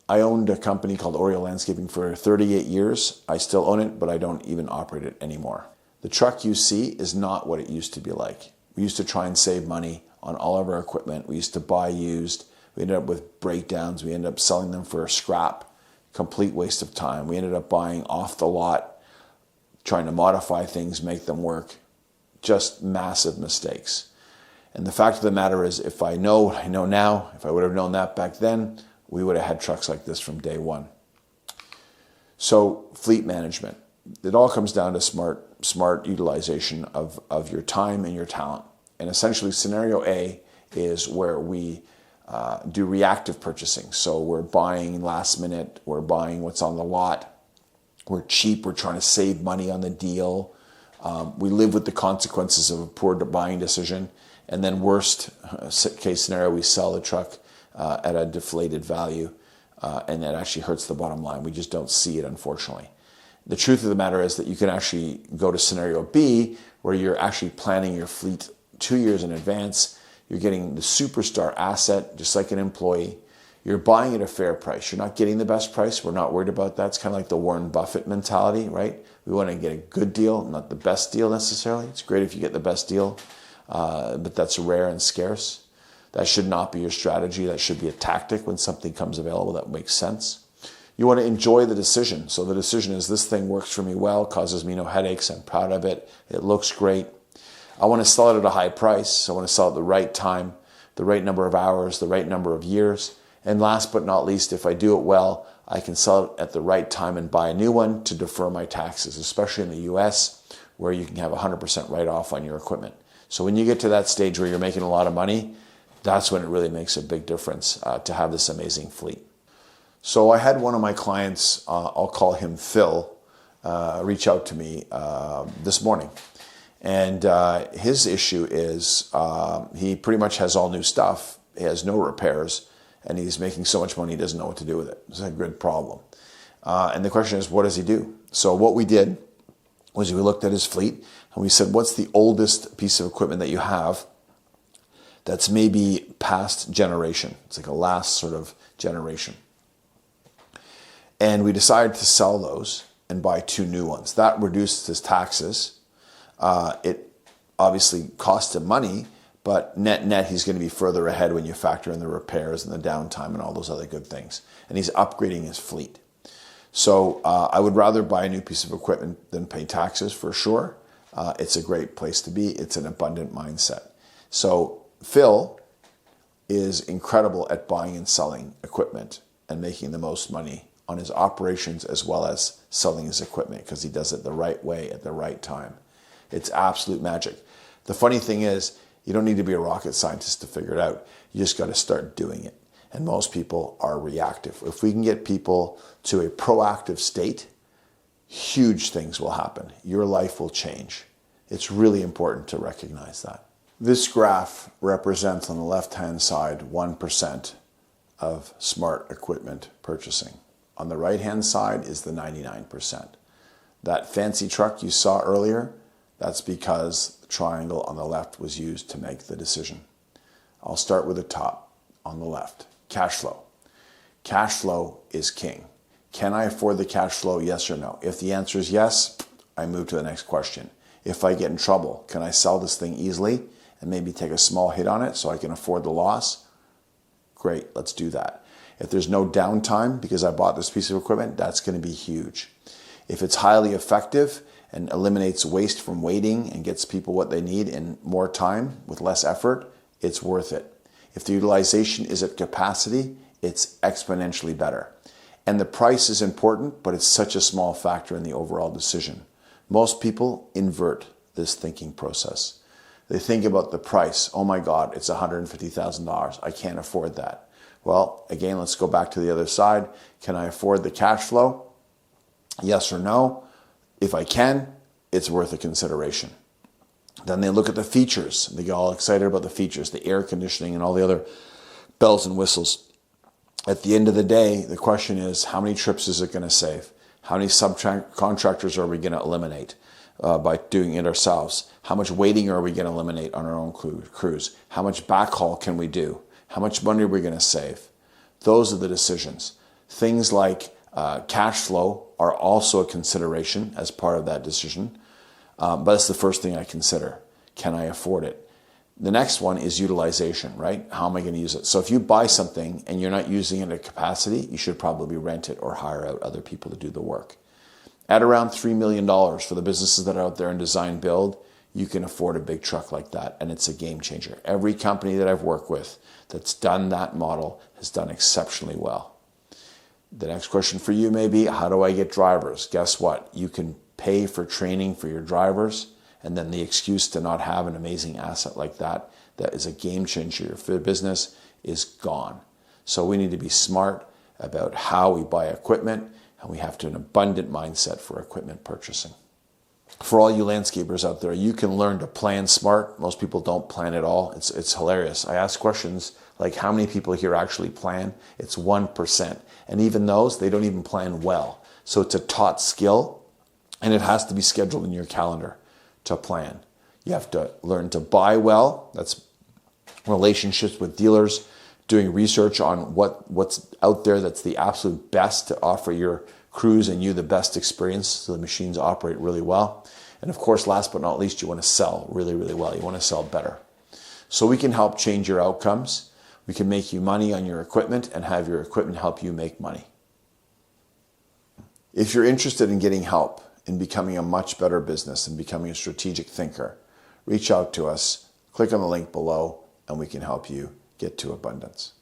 I owned a company called Oriole Landscaping for 38 years. I still own it, but I don't even operate it anymore. The truck you see is not what it used to be like. We used to try and save money on all of our equipment. We used to buy used. We ended up with breakdowns. We ended up selling them for a scrap. Complete waste of time. We ended up buying off the lot, trying to modify things, make them work. Just massive mistakes. And the fact of the matter is, if I know what I know now, if I would have known that back then, we would have had trucks like this from day one. So fleet management. It all comes down to smart utilization of your time and your talent. And essentially scenario A is where we do reactive purchasing. So we're buying last minute, we're buying what's on the lot, we're cheap, we're trying to save money on the deal. We live with the consequences of a poor buying decision. And then worst case scenario, we sell the truck at a deflated value, and that actually hurts the bottom line. We just don't see it, unfortunately. The truth of the matter is that you can actually go to scenario B, where you're actually planning your fleet 2 years in advance. You're getting the superstar asset, just like an employee. You're buying at a fair price. You're not getting the best price. We're not worried about that. It's kind of like the Warren Buffett mentality, right? We want to get a good deal, not the best deal necessarily. It's great if you get the best deal, but that's rare and scarce. That should not be your strategy. That should be a tactic when something comes available that makes sense. You want to enjoy the decision. So the decision is, this thing works for me well, causes me no headaches, I'm proud of it, it looks great. I want to sell it at a high price. I want to sell it at the right time, the right number of hours, the right number of years. And last but not least, if I do it well, I can sell it at the right time and buy a new one to defer my taxes, especially in the US, where you can have 100% write-off on your equipment. So when you get to that stage where you're making a lot of money, that's when it really makes a big difference to have this amazing fleet. So I had one of my clients, I'll call him Phil, reach out to me this morning. And his issue is he pretty much has all new stuff. He has no repairs, and he's making so much money he doesn't know what to do with it. It's a good problem. And the question is, what does he do? So what we did was we looked at his fleet, and we said, what's the oldest piece of equipment that you have that's maybe past generation? It's like a last sort of generation. And we decided to sell those and buy 2 new ones. That reduced his taxes. It obviously cost him money, but net he's going to be further ahead when you factor in the repairs and the downtime and all those other good things. And he's upgrading his fleet. So I would rather buy a new piece of equipment than pay taxes, for sure. It's a great place to be. It's an abundant mindset. So Phil is incredible at buying and selling equipment and making the most money on his operations as well as selling his equipment, because he does it the right way at the right time. It's absolute magic. The funny thing is, you don't need to be a rocket scientist to figure it out. You just got to start doing it. And most people are reactive. If we can get people to a proactive state, huge things will happen. Your life will change. It's really important to recognize that. This graph represents on the left-hand side 1% of smart equipment purchasing. On the right-hand side is the 99%. That fancy truck you saw earlier, that's because the triangle on the left was used to make the decision. I'll start with the top on the left. Cash flow. Cash flow is king. Can I afford the cash flow? Yes or no? If the answer is yes, I move to the next question. If I get in trouble, can I sell this thing easily and maybe take a small hit on it so I can afford the loss? Great, let's do that. If there's no downtime because I bought this piece of equipment, that's going to be huge. If it's highly effective and eliminates waste from waiting and gets people what they need in more time with less effort, it's worth it. If the utilization is at capacity, it's exponentially better. And the price is important, but it's such a small factor in the overall decision. Most people invert this thinking process. They think about the price. Oh my God, it's $150,000. I can't afford that. Well, again, let's go back to the other side. Can I afford the cash flow? Yes or no? If I can, it's worth a consideration. Then they look at the features. They get all excited about the features, the air conditioning and all the other bells and whistles. At the end of the day, the question is, how many trips is it going to save? How many subcontractors are we going to eliminate by doing it ourselves? How much waiting are we going to eliminate on our own crews? How much backhaul can we do? How much money are we going to save? Those are the decisions. Things like cash flow are also a consideration as part of that decision. But it's the first thing I consider. Can I afford it? The next one is utilization, right? How am I going to use it? So if you buy something and you're not using it at capacity, you should probably rent it or hire out other people to do the work. At around $3 million for the businesses that are out there in design build, you can afford a big truck like that, and it's a game changer. Every company that I've worked with that's done that model has done exceptionally well. The next question for you may be, how do I get drivers? Guess what? You can pay for training for your drivers, and then the excuse to not have an amazing asset like that is a game changer for your business is gone. So we need to be smart about how we buy equipment, and we have to have an abundant mindset for equipment purchasing. For all you landscapers out there, you can learn to plan smart. Most people don't plan at all. It's hilarious. I ask questions like, how many people here actually plan? It's 1%. And even those, they don't even plan well. So it's a taught skill, and it has to be scheduled in your calendar to plan. You have to learn to buy well. That's relationships with dealers, doing research on what's out there that's the absolute best to offer your crews and you the best experience so the machines operate really well. And of course, last but not least, you want to sell really, really well. You want to sell better. So we can help change your outcomes. We can make you money on your equipment and have your equipment help you make money. If you're interested in getting help in becoming a much better business and becoming a strategic thinker, reach out to us, click on the link below, and we can help you get to abundance.